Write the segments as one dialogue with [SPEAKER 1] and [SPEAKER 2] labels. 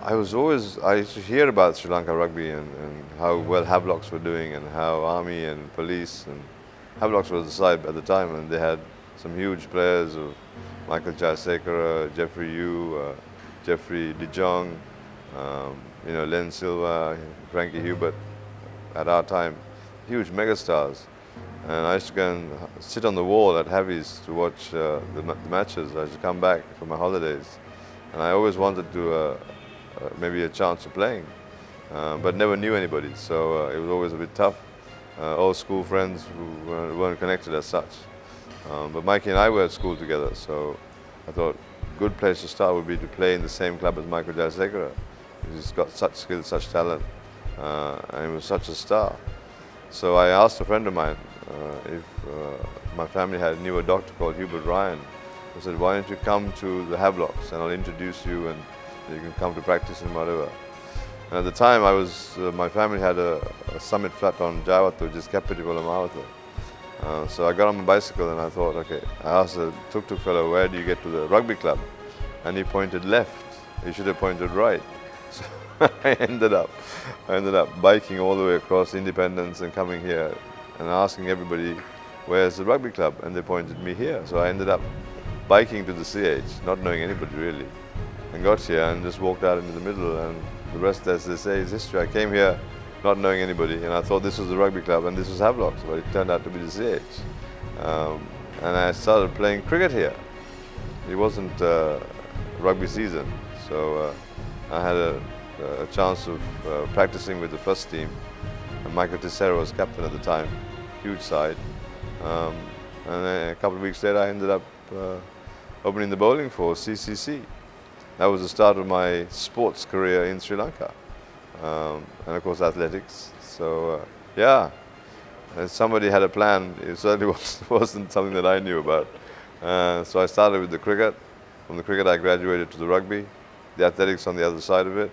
[SPEAKER 1] I used to hear about Sri Lanka rugby and how well Havelocks were doing and how Army and Police and Havelocks was the side at the time, and they had some huge players of Michael Jayasekara, Jeffrey Yu, Jeffrey De Jong, you know, Len Silva, Frankie Hubert. At our time, huge megastars. And I used to go and sit on the wall at Havi's to watch the matches. I used to come back for my holidays, and I always wanted to maybe a chance of playing, but never knew anybody, so it was always a bit tough. All school friends who weren't connected as such. But Mikey and I were at school together, so I thought a good place to start would be to play in the same club as Michael Jayasekara. He's got such skill, such talent, and he was such a star. So I asked a friend of mine if my family had knew a doctor called Hubert Ryan. I said, why don't you come to the Havelocks and I'll introduce you and you can come to practice and whatever. And at the time, my family had a summit flat on Jawat, which is Kapitiwala Mawatha. So I got on my bicycle and I thought, okay, I asked the tuk-tuk fellow, where do you get to the rugby club? And he pointed left. He should have pointed right. So I ended up biking all the way across Independence and coming here and asking everybody, where's the rugby club? And they pointed me here. So I ended up biking to the CH, not knowing anybody really, and got here and just walked out into the middle, and the rest, as they say, is history. I came here not knowing anybody, and I thought this was the rugby club and this was Havelocks, but it turned out to be the CH. And I started playing cricket here. It wasn't rugby season, so I had a chance of practicing with the first team, and Michael Tissera was captain at the time, huge side. And then a couple of weeks later I ended up opening the bowling for CCC. That was the start of my sports career in Sri Lanka, and of course athletics. So yeah, somebody had a plan. It certainly wasn't something that I knew about. So I started with the cricket. From the cricket I graduated to the rugby, the athletics on the other side of it,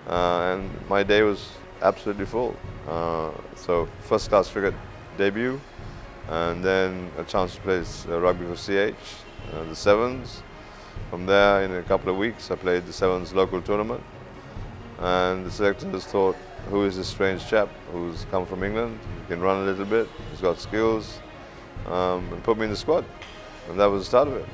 [SPEAKER 1] and my day was absolutely full. So first class cricket debut, and then a chance to play rugby for CH, the Sevens. From there, in a couple of weeks, I played the Sevens local tournament, and the selectors thought, who is this strange chap who's come from England, he can run a little bit, he's got skills, and put me in the squad, and that was the start of it.